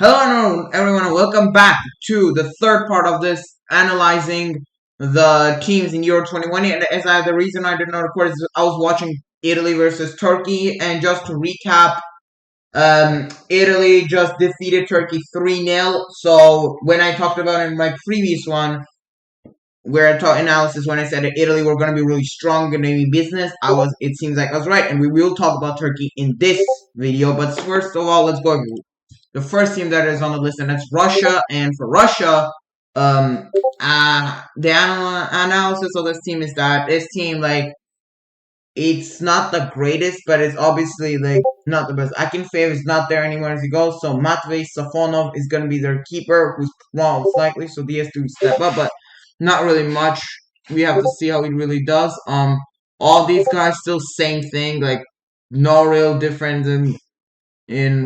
Hello everyone and welcome back to the third part of this analyzing the teams in Euro 2020. And the reason I did not record is I was watching Italy versus Turkey. And just to recap, Italy just defeated Turkey 3-0. So when I talked about in my previous one, where I taught analysis, when I said that Italy were going to be really strong and maybe business, it seems like I was right. And we will talk about Turkey in this video. But first of all, let's go the first team that is on the list, and that's Russia. And for Russia, the analysis of this team is that this team, like, it's not the greatest, but it's obviously, like, not the best. Akinfeev is not there anymore as he goes, so Matvey Safonov is going to be their keeper, who's most likely, so he has to step up, but not really much. We have to see how he really does. All these guys still same thing, like, no real difference in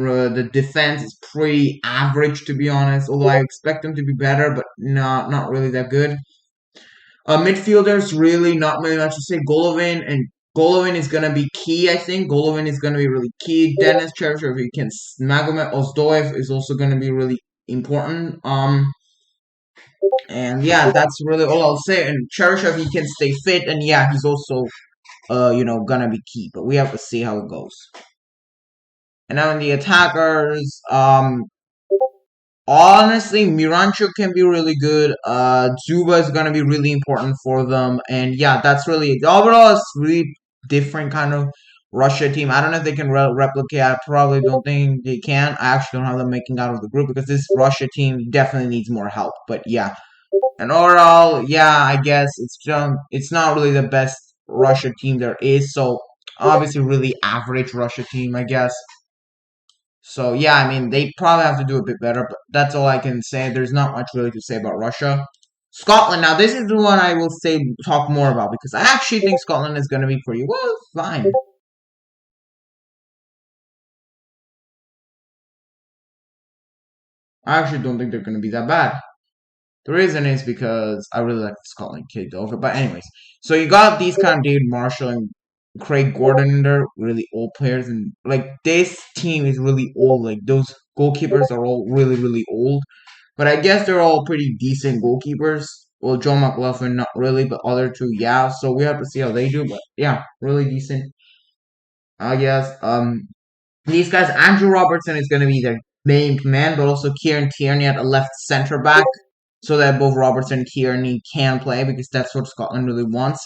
the defense is pretty average, to be honest. Although I expect them to be better, but not really that good. Midfielders really not really much to say. Golovin is gonna be key. I think Golovin is gonna be really key. Dennis Cheryshev, if he can. Magomed Ozdoev is also gonna be really important. And yeah, that's really all I'll say. And Cheryshev, he can stay fit, and yeah, he's also gonna be key. But we have to see how it goes. And now in the attackers, honestly, Miranchuk can be really good. Zuba is gonna be really important for them, and yeah, that's really it. Overall, it's really different kind of Russia team. I don't know if they can replicate. I probably don't think they can. I actually don't have them making out of the group because this Russia team definitely needs more help. But yeah, and overall, yeah, I guess it's not really the best Russia team there is. So obviously, really average Russia team, I guess. So yeah, I mean they probably have to do a bit better, but that's all I can say. There's not much really to say about Russia. Scotland. Now this is the one I will talk more about because I actually think Scotland is going to be pretty well fine. I actually don't think they're going to be that bad. The reason is because I really like the Scotland kid over. But anyways, so you got these kind of David Marshall and Craig Gordon in there, really old players, and like this team is really old. Like those goalkeepers are all really old. But I guess they're all pretty decent goalkeepers. Well, Joe McLaughlin, not really, but other two, yeah. So we have to see how they do. But yeah, really decent, I guess. These guys, Andrew Robertson is going to be their main man, but also Kieran Tierney at a left centre back, so that both Robertson and Tierney can play because that's what Scotland really wants.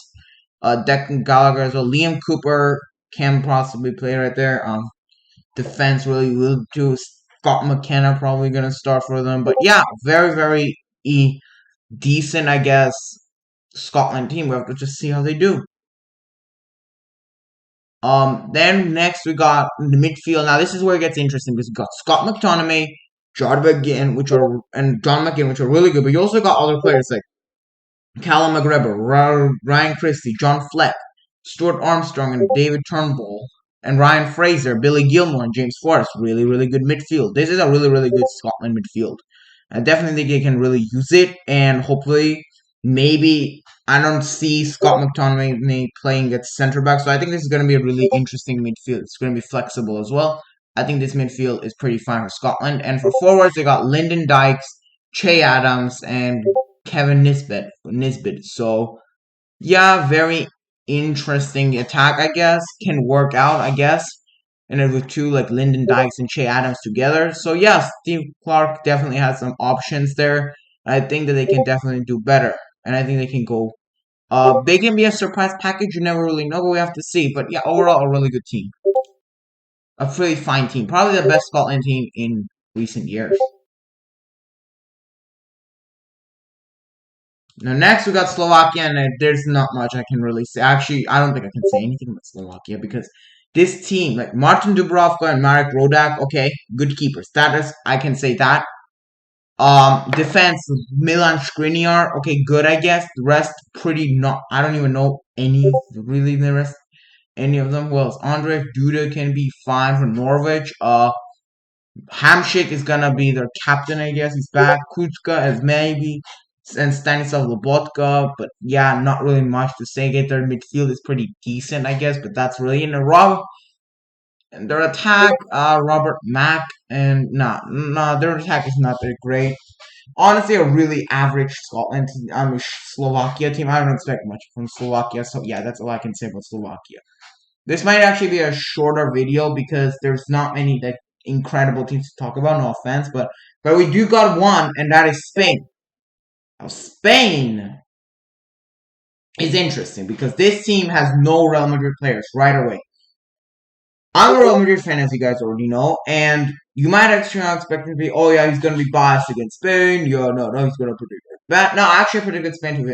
Declan Gallagher as well. Liam Cooper can possibly play right there. Defense really will do. Scott McKenna probably gonna start for them, but yeah, very decent, I guess. Scotland team. We have to just see how they do. Then next we got the midfield. Now this is where it gets interesting because we got Scott McTominay, John McGinn, John McGinn, which are really good. But you also got other players like Callum McGregor, Ryan Christie, John Fleck, Stuart Armstrong, and David Turnbull, and Ryan Fraser, Billy Gilmore, and James Forrest. Really good midfield. This is a really good Scotland midfield. I definitely think they can really use it, and hopefully, maybe I don't see Scott McTominay playing at center back, so I think this is going to be a really interesting midfield. It's going to be flexible as well. I think this midfield is pretty fine for Scotland. And for forwards, they got Lyndon Dykes, Che Adams, and Kevin Nisbet. So, yeah, very interesting attack, I guess. Can work out, I guess. And then with two like Lyndon Dykes and Che Adams together. So, yeah, Steve Clark definitely has some options there. I think that they can definitely do better. And I think they can go. They can be a surprise package. You never really know, but we have to see. But yeah, overall, a really good team. A pretty fine team. Probably the best Scotland team in recent years. Now, next we got Slovakia, and there's not much I can really say. Actually, I don't think I can say anything about Slovakia because this team, like Martin Dubravka and Marek Rodak, okay, good keeper status. I can say that. Defense, Milan Skriniar, okay, good, I guess. The rest, pretty not. I don't even know really the rest, any of them. Well, Andre Duda can be fine for Norwich. Hamšík is gonna be their captain, I guess. He's back. Kučka as maybe, and Stanislav Lobotka, but yeah, not really much to say. Their midfield is pretty decent, I guess, but that's really in a row. And their attack, Robert Mack, And nah, their attack is not that great. Honestly, a really average Scotland, Slovakia team. I don't expect much from Slovakia, so yeah, that's all I can say about Slovakia. This might actually be a shorter video because there's not many like incredible teams to talk about. No offense, but we do got one, and that is Spain. Now, Spain is interesting because this team has no Real Madrid players right away. I'm a Real Madrid fan, as you guys already know, and you might actually not expect him to be, oh yeah, he's going to be biased against Spain. Yeah, no, he's going to predict it. But no, I actually predicted Spain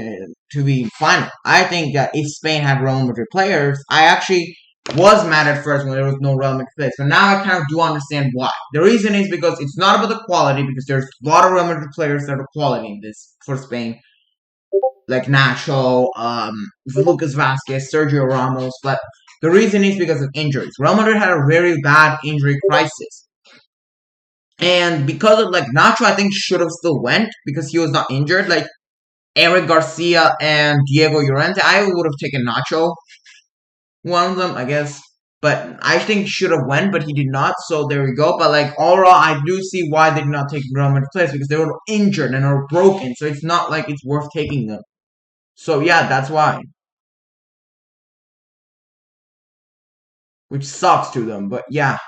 to be final. I think that if Spain had Real Madrid players, I actually was mad at first when there was no Real Madrid players. So now I kind of do understand why. The reason is because it's not about the quality, because there's a lot of Real Madrid players that are quality in this for Spain, like Nacho, Lucas Vasquez, Sergio Ramos, but the reason is because of injuries. Real Madrid had a very bad injury crisis. And because of like Nacho, I think should have still went because he was not injured. Like Eric Garcia and Diego Llorente, I would have taken Nacho, one of them, I guess. But I think should have went, but he did not. So there we go. But like overall, I do see why they did not take Real Madrid players because they were injured and are broken. So it's not like it's worth taking them. So yeah, that's why. Which sucks to them, but yeah.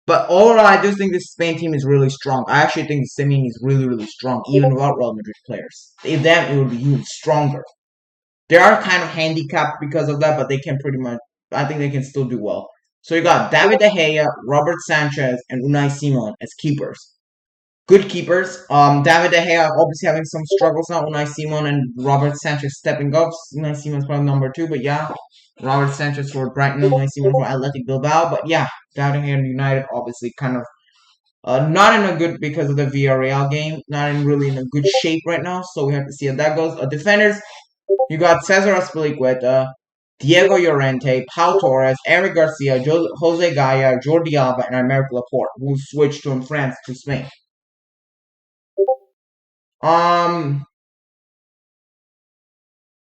But overall, I do think this Spain team is really strong. I actually think the Spain team is really, really strong, even without Real Madrid players. If them, it would be even stronger. They are kind of handicapped because of that, but they can pretty much. I think they can still do well. So you got David De Gea, Robert Sanchez, and Unai Simon as keepers. Good keepers. David De Gea obviously having some struggles now. Unai Simon and Robert Sanchez stepping up. Unai Simon's probably number 2, but yeah, Robert Sanchez for Brighton, Unai Simon for Athletic Bilbao. But yeah, David De Gea and United obviously kind of not in a good because of the Villarreal game. Not in really in a good shape right now. So we have to see how that goes. Defenders, you got Cesar Azpilicueta, Diego Llorente, Pau Torres, Eric Garcia, Jose Gaya, Jordi Alba, and Aymeric Laporte, who switched from France to Spain. Um,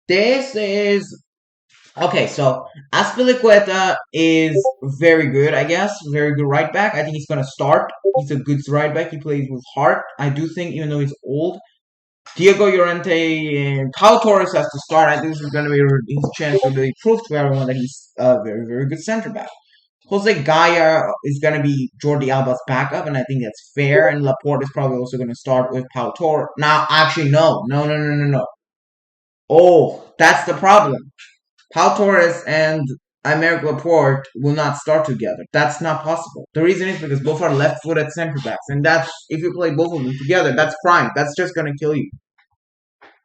this is okay. So Aspilicueta is very good, I guess. Very good right back. I think he's gonna start. He's a good right back. He plays with heart. I do think, even though he's old, Diego Llorente and Pau Torres has to start. I think this is gonna be his chance to really prove to everyone that he's a very, very good center back. Jose Gaya is going to be Jordi Alba's backup, and I think that's fair. And Laporte is probably also going to start with Pau Torres. Now, actually, no. Oh, that's the problem. Pau Torres and Aymeric Laporte will not start together. That's not possible. The reason is because both are left-footed center backs, and that's if you play both of them together, that's prime. That's just going to kill you.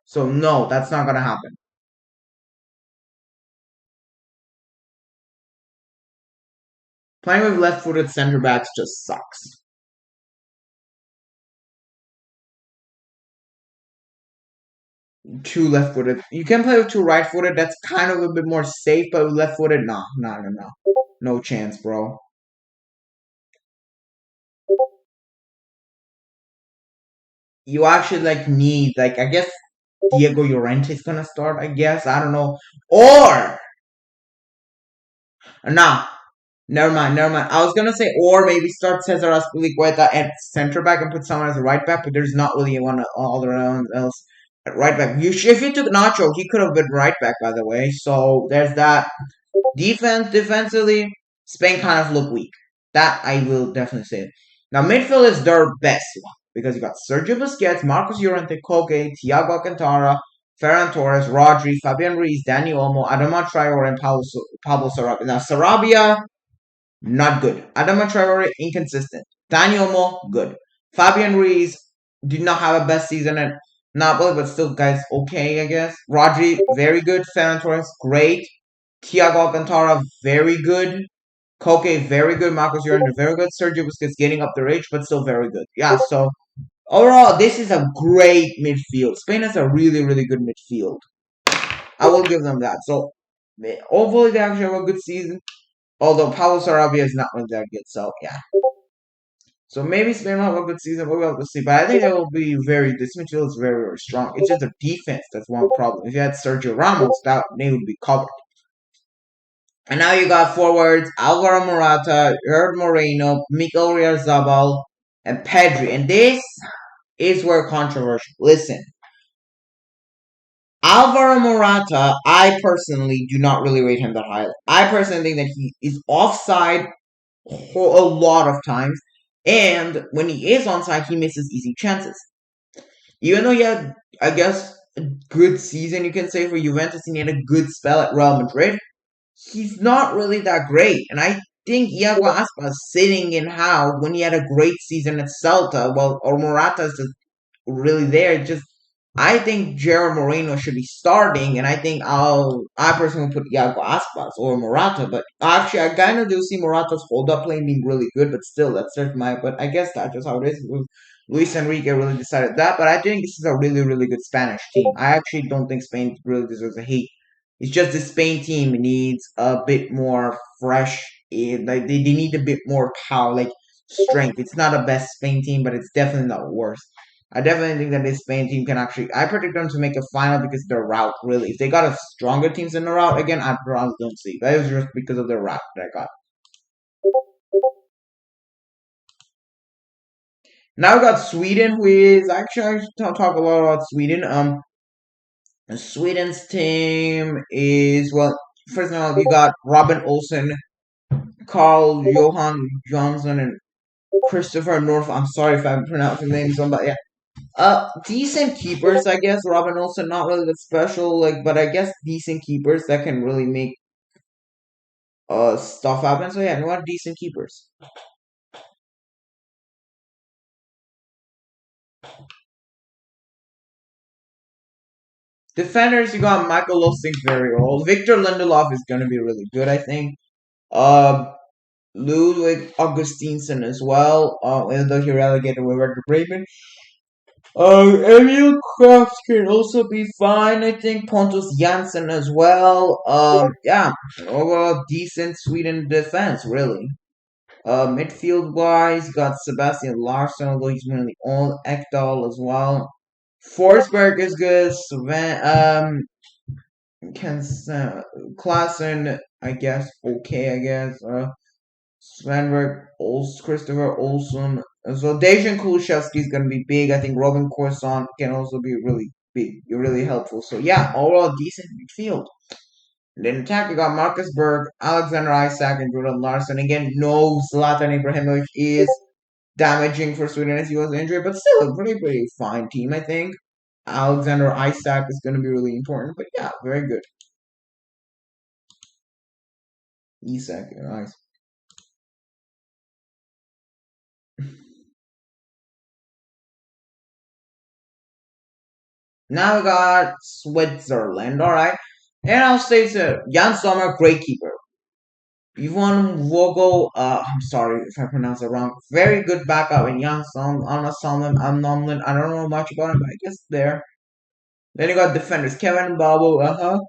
So no, that's not going to happen. Playing with left-footed center backs just sucks. Two left footed. You can play with two right footed. That's kind of a bit more safe, but with left footed, no. No chance, bro. You actually like need I guess Diego Llorente is gonna start. I guess I don't know, or nah. Never mind. I was gonna say, or maybe start Cesar Azpilicueta at center back and put someone as a right back, but there's not really one all around else at right back. If you took Nacho, he could have been right back, by the way. So there's that. Defensively, Spain kind of look weak. That I will definitely say. Now midfield is their best one because you got Sergio Busquets, Marcos Llorente, Koke, Thiago Alcantara, Ferran Torres, Rodri, Fabian Ruiz, Dani Olmo, Adama Traore, and Pablo Sarabia. Now Sarabia, not good. Adama Traore, inconsistent. Dani Olmo, good. Fabian Ruiz did not have a best season at Napoli, but still, guys, okay, I guess. Rodri, very good. Ferran Torres, great. Thiago Alcantara, very good. Koke, very good. Marcos Llorente, very good. Sergio Busquets getting up their age, but still very good. Yeah, so overall, this is a great midfield. Spain has a really, really good midfield. I will give them that. So, hopefully, they actually have a good season. Although Pablo Sarabia is not really that good, so yeah. So maybe Spain will have a good season. We'll have to see. But I think it will be this midfield is very, very strong. It's just the defense that's one problem. If you had Sergio Ramos, that they would be covered. And now you got forwards Alvaro Morata, Gerard Moreno, Miguel Oyarzabal, and Pedri. And this is where controversial. Listen, Alvaro Morata, I personally do not really rate him that highly. I personally think that he is offside a lot of times, and when he is onside, he misses easy chances. Even though he had, I guess, a good season, you can say, for Juventus, and he had a good spell at Real Madrid, he's not really that great. And I think Iago Aspas sitting in how when he had a great season at Celta, well, or Morata's just really there. Just I think Gerard Moreno should be starting, and I personally put Iago Aspas or Morata. But actually, I kind of do see Morata's hold up play being really good, but still, that's just my. But I guess that's just how it is. Luis Enrique really decided that, but I think this is a really, really good Spanish team. I actually don't think Spain really deserves a hate. It's just the Spain team needs a bit more fresh. Like they need a bit more power, like strength. It's not a best Spain team, but it's definitely not worse. I definitely think that this Spain team can actually. I predict them to make a final because their route really. If they got a stronger teams in the route again, I probably don't see. That is just because of their route that I got. Now we got Sweden, who is actually I should talk a lot about Sweden. Sweden's team is well. First of all, you got Robin Olsen, Carl Johan Johnson, and Christopher North. I'm sorry if I'm pronouncing names wrong, but yeah. Decent keepers, I guess. Robin Olsen, not really that special, like, but I guess decent keepers that can really make stuff happen. So yeah, you want decent keepers. Defenders, you got Michael Lustig, very old. Victor Lindelof is gonna be really good, I think. Uh, Ludwig Augustinsson as well. Even though he relegated with Werder Bremen. Emil Kraft can also be fine. I think Pontus Janssen as well. Yeah, overall decent Sweden defense, really. Midfield wise, got Sebastian Larsson, although he's mainly on Ekdal as well. Forsberg is good. Can Klassen, I guess, okay, I guess. Svenberg, Christopher Olson. So Dejan Kulusevski is going to be big. I think Robin Corson can also be really big, really helpful. So yeah, overall decent midfield. And in attack, we got Marcus Berg, Alexander Isaac, and Jordan Larson. Again, no Zlatan Ibrahimovic is damaging for Sweden as he was injured, but still a pretty fine team, I think. Alexander Isaac is going to be really important, but yeah, very good. Isaac, nice. Now we got Switzerland, alright. And I'll say so. Jan Sommer, great keeper. Yvonne Vogel, I'm sorry if I pronounce it wrong. Very good backup in Jan Sommer, Anna Solomon, Nomlin. I don't know much about him, but I guess there. Then you got defenders. Kevin Babo,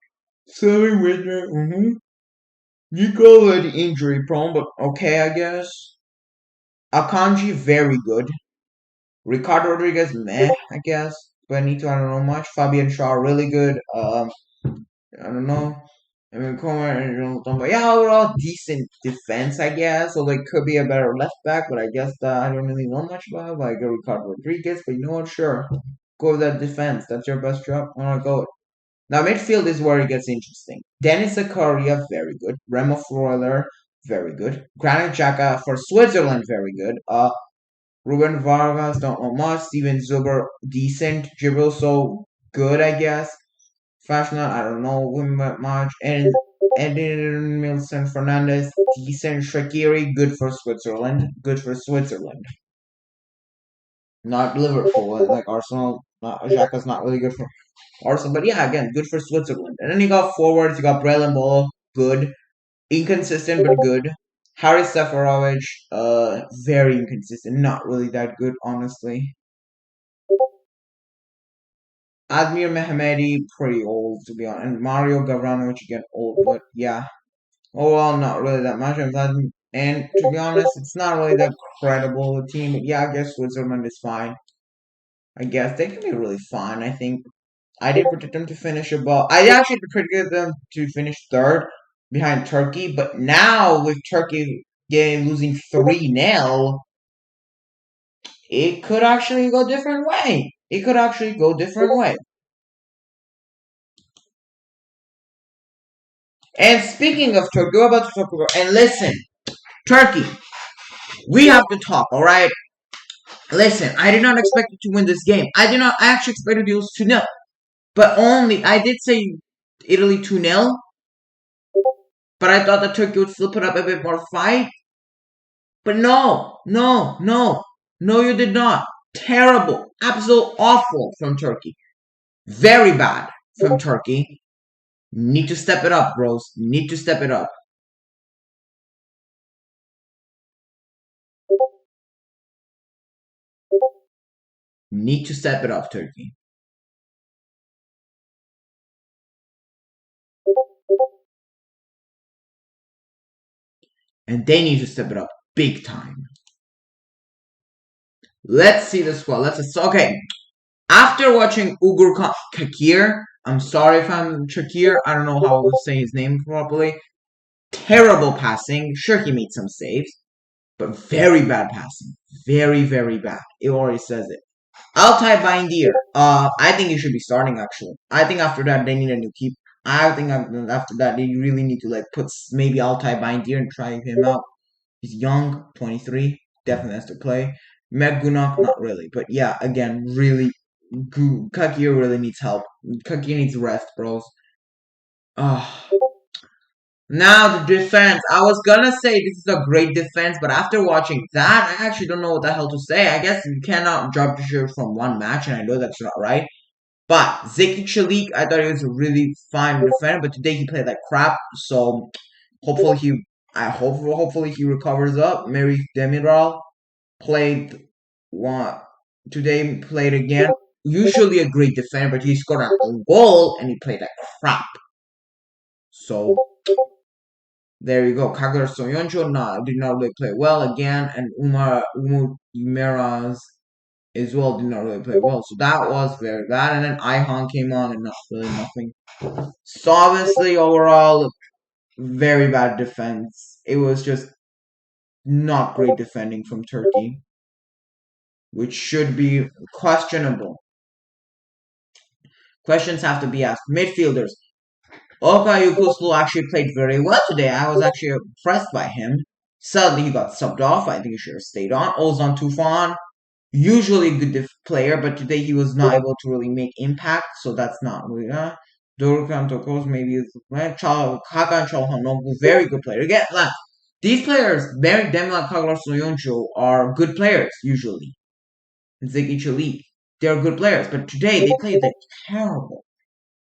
Sammy Winter, Nico led injury prone, but okay, I guess. Akanji, very good. Ricardo Rodriguez, meh, I guess. Benito, I don't know much. Fabian Shaw, really good. I don't know. I mean, Comer and but yeah, overall decent defense, I guess. So like, could be a better left back, but I guess I don't really know much about like Ricardo Rodriguez. But you know what? Sure, go with that defense. That's your best job. I wanna go. Now midfield is where it gets interesting. Dennis Zakaria, very good. Remo Freuler, very good. Granit Xhaka for Switzerland, very good. Ruben Vargas, don't know much. Steven Zuber, decent. Gibril, so good, I guess. Fashional, I don't know him that much. And Edinson Fernandez, decent. Shaqiri, good for Switzerland. Good for Switzerland. Not Liverpool, like Arsenal. Xhaka's not really good for Arsenal, but yeah, again, good for Switzerland. And then you got forwards, you got Brelin Ball, good. Inconsistent, but good. Haris Seferovic, very inconsistent. Not really that good, honestly. Admir Mehmedi, pretty old, to be honest. And Mario Gavranovic, again, old, but yeah. Overall, not really that much. And to be honest, it's not really that credible a team. But yeah, I guess Switzerland is fine. I guess they can be really fine. I think I did predict them to finish above. I actually predicted them to finish third. behind Turkey, but now with Turkey losing 3-0, it could actually go different way. It could actually go different way. And speaking of Turkey, we're about to talk about. And listen, Turkey, we have to talk, all right? Listen, I did not expect you to win this game. I did not I actually expected you to lose 2-0. But only, I did say Italy 2-0. But I thought that Turkey would still put up a bit more fight. But no, no, no. No, you did not. Terrible. Absolute awful from Turkey. Very bad from Turkey. Need to step it up, bros. Need to step it up. Need to step it up, Turkey. And they need to step it up big time. Let's see the squad. Okay. After watching Ugur Kakir, I'm sorry if I'm Shakir. I don't know how to say his name properly. Terrible passing. Sure, he made some saves, but very bad passing. Very, very bad. It already says it. Altay Bindir. I think he should be starting actually. I think after that they need a new keeper. I think after that they really need to like put maybe Altay Bindir and try him out. He's young, 23, definitely has to play. Megunok, not really, but yeah, again, really, Kakir really needs help. Kakir needs rest, bros. Ah. Now the defense. I was gonna say this is a great defense, but after watching that, I actually don't know what the hell to say. I guess you cannot judge from one match, and I know that's not right. But Zeki Chalik, I thought he was a really fine defender, but today he played like crap. So hopefully hopefully he recovers up. Mary Demiral played one today. Played again. Usually a great defender, but he scored a goal and he played like crap. So there you go. Kagura Soyoncho did not really play well again, and Umar Umeraz as well did not really play well. So that was very bad. And then Ihan came on and not really nothing. So obviously overall very bad defense. It was just not great defending from Turkey, which should be questionable. Questions have to be asked. Midfielders. Okay Kuslu actually played very well today. I was actually impressed by him. Sadly, he got subbed off. I think he should have stayed on. Ozan Tufan, usually a good player, but today he was not able to really make impact, so that's not really Dorukhan Tokos maybe is Hakan Chalhanoglu, very good player. Again, like, these players, Demla Kaglar Soyuncu, are good players usually. Zeki Chalik, they're good players, but today they played like terrible.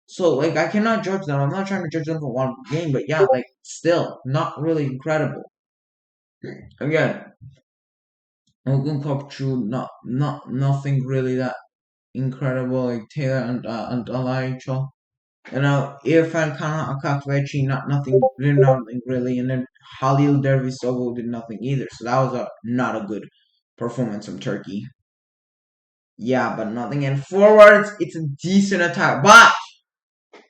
So, like, I cannot judge them. I'm not trying to judge them for one game, but yeah, like, still, not really incredible. Again, Ogun Kopchu, nothing really that incredible, like Taylor and Elijah. You know, Irfan Kana Akatwechi, did nothing really, and then Halil Dervisoglu did nothing either. So that was not a good performance from Turkey. Yeah, but nothing. And forwards, it's a decent attack, but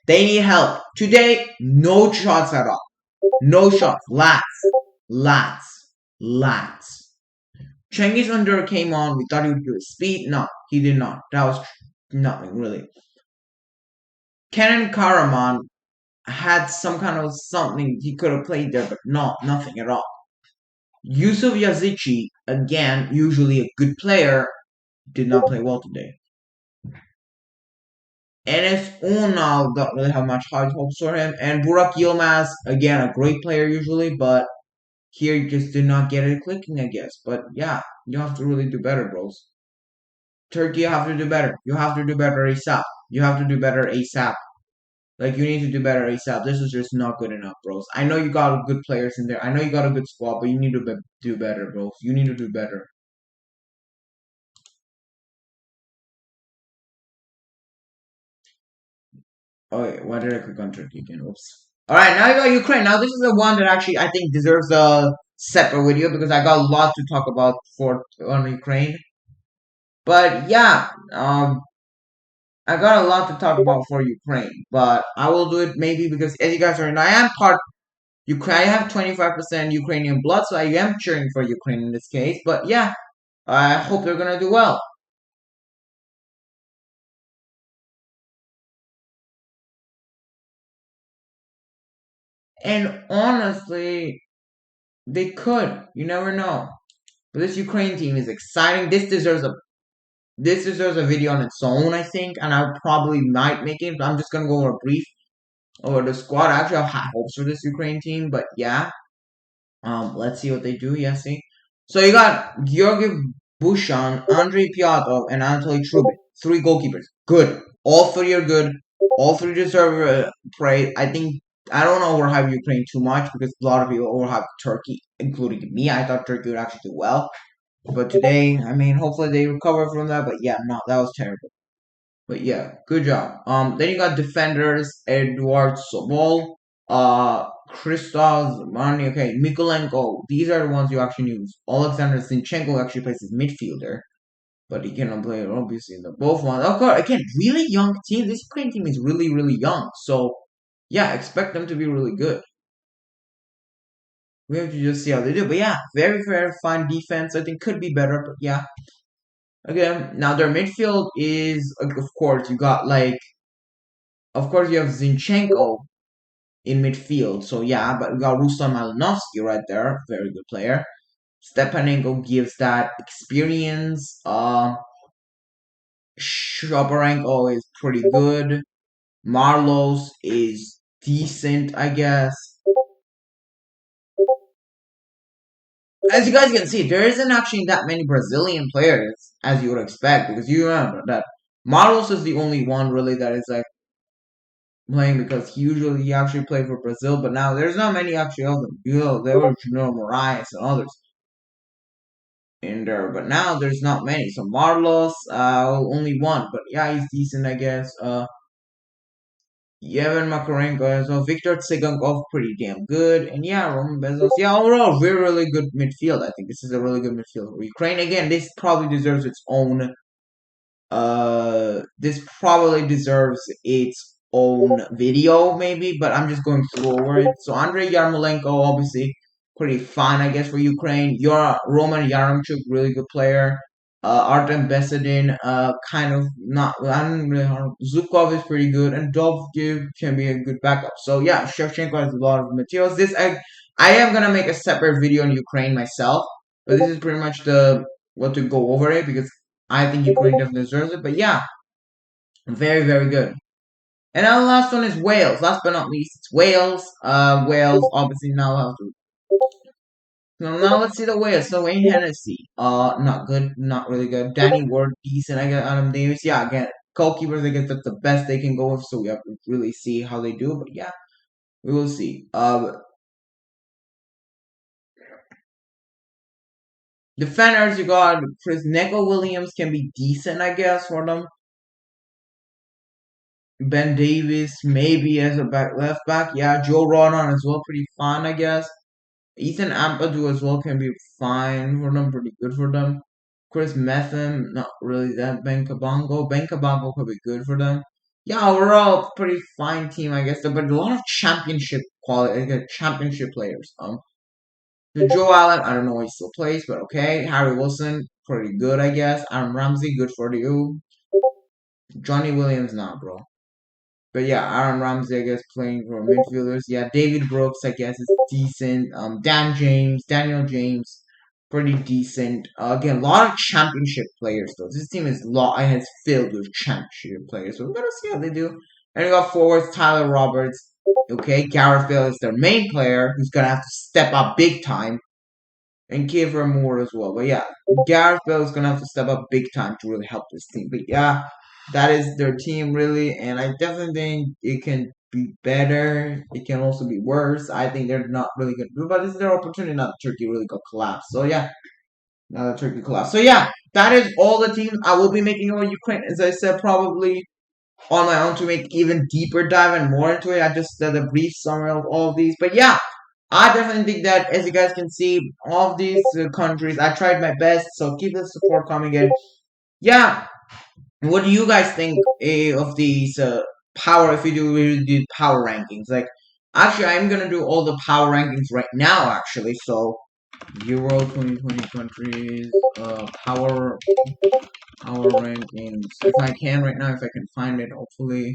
they need help. Today, no shots at all. No shots. Lats. Cengiz Under came on. We thought he would do his speed. No, he did not. That was nothing really. Kenan Karaman had some kind of something he could have played there, but nothing at all. Yusuf Yazici, again, usually a good player, did not play well today. Enes Unal don't really have much high hopes for him. And Burak Yilmaz, again, a great player usually, but here you just did not get it clicking, I guess. But yeah, you have to really do better, bros. Turkey, you have to do better. You have to do better ASAP. You have to do better ASAP. Like, you need to do better ASAP. This is just not good enough, bros. I know you got good players in there. I know you got a good squad, but you need to do better, bros. You need to do better. Oh, wait, why did I click on Turkey again? Oops. Alright, now you got Ukraine. Now, this is the one that actually I think deserves a separate video because I got a lot to talk about on Ukraine. But yeah, I got a lot to talk about for Ukraine, but I will do it maybe because as you guys already know, I am part Ukraine, I have 25% Ukrainian blood, so I am cheering for Ukraine in this case. But yeah, I hope they're gonna do well. And honestly, they could. You never know. But this Ukraine team is exciting. This deserves a video on its own, I think, and I probably might make it. But I'm just gonna go over a brief over the squad. Actually, I have high hopes for this Ukraine team, but yeah. Let's see what they do. Yeah, see. So you got Georgi Bushan, Andrei Pyatov, and Anatoly Trubin. Three goalkeepers. Good. All three are good. All three deserve praise. I think I don't overhype Ukraine too much because a lot of people overhype Turkey, including me. I thought Turkey would actually do well, but today, I mean, hopefully they recover from that. But yeah, no, that was terrible. But yeah, good job. Then you got defenders Edward Sobol, Christos Mani, okay, Mikolenko. These are the ones you actually use. Alexander Zinchenko actually plays as midfielder, but he cannot play obviously in the both ones. Of course, again, really young team. This Ukraine team is really, really young. So yeah, expect them to be really good. We have to just see how they do. But yeah, very, very fine defense. I think could be better, but yeah. Again, now their midfield is, of course, you got like, of course, you have Zinchenko in midfield. So yeah, but we got Ruslan Malinovsky right there, very good player. Stepanenko gives that experience. Shabarenko is pretty good. Marlos is decent, I guess. As you guys can see, there isn't actually that many Brazilian players as you would expect because you remember that Marlos is the only one really that is like playing because usually he actually played for Brazil, but now there's not many actually of them. You know, there were Junior Moraes and others in there, but now there's not many. So Marlos, only one, but yeah, he's decent, I guess. Yevhen Makarenko as well. Viktor Tsygankov, pretty damn good. And yeah, Roman Bezos. Yeah, overall, very, really good midfield. I think this is a really good midfield. Ukraine, again, this probably deserves its own this probably deserves its own video maybe, but I'm just going through over it. So Andrei Yarmolenko, obviously pretty fine, I guess, for Ukraine. Your Roman Yaremchuk, really good player. Artem Besedin, kind of not. I don't really. Zukov is pretty good, and Dovgiv can be a good backup. So yeah, Shevchenko has a lot of materials. I am gonna make a separate video on Ukraine myself, but this is pretty much the what to go over it because I think Ukraine definitely deserves it. But yeah, very, very good. And now the last one is Wales. Last but not least, it's Wales. Wales obviously now have to. Now let's see the Wales. So Wayne Hennessy, not good, not really good. Danny Ward, decent. I get Adam Davis. Yeah, again, goalkeepers. I guess that's the best they can go with. So we have to really see how they do. But yeah, we will see. Defenders, you got Chris Neko Williams can be decent, I guess, for them. Ben Davis, maybe as a left back. Yeah, Joe Rodon as well, pretty fine, I guess. Ethan Ampadu as well can be fine for them, pretty good for them. Chris Metham, not really that. Ben Kabongo. Ben Kabongo could be good for them. Yeah, overall, pretty fine team, I guess. But a lot of championship quality, like, championship players. The Joe Allen, I don't know why he still plays, but okay. Harry Wilson, pretty good, I guess. Aaron Ramsey, good for you. Johnny Williams, nah, bro. But yeah, Aaron Ramsey, I guess, playing for midfielders. Yeah, David Brooks, I guess, is decent. Daniel James, pretty decent. Again, a lot of championship players, though. This team has filled with championship players. So we're gonna see how they do. And we got forwards Tyler Roberts. Okay, Gareth Bale is their main player, who's gonna have to step up big time, and Kiefer Moore as well. But yeah, Gareth Bale is gonna have to step up big time to really help this team. But yeah, that is their team really, and I definitely think it can be better. It can also be worse. I think they're not really gonna do, but this is their opportunity. Now that Turkey really got collapsed. So yeah, now that Turkey collapsed. So yeah, that is all the teams I will be making on Ukraine. As I said, probably on my own to make even deeper dive and more into it. I just did a brief summary of all of these, but yeah. I definitely think that, as you guys can see, all of these countries, I tried my best, so keep the support coming in. Yeah, what do you guys think of these power? If you do really do power rankings, like Actually, I'm gonna do all the power rankings right now, actually. So, Euro 2020 countries, power rankings. If I can right now, if I can find it, hopefully.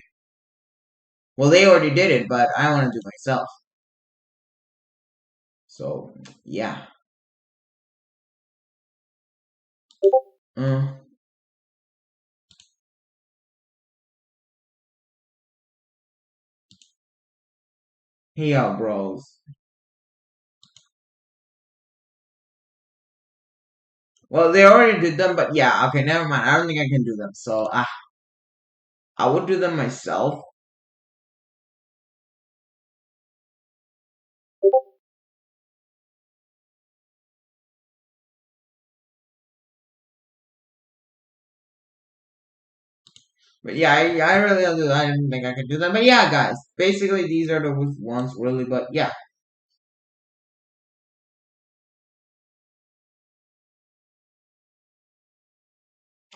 Well, they already did it, but I want to do myself. So, yeah. Uh, yeah, bros. Well, they already did them, but yeah, okay, never mind. I don't think I can do them. So, I would do them myself. But yeah, I really I didn't think I could do them. But yeah, guys, basically these are the ones really. But yeah,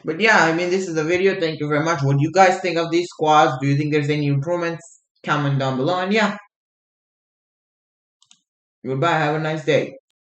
but yeah, I mean this is the video. Thank you very much. What do you guys think of these squads? Do you think there's any improvements? Comment down below. And yeah, goodbye. Have a nice day.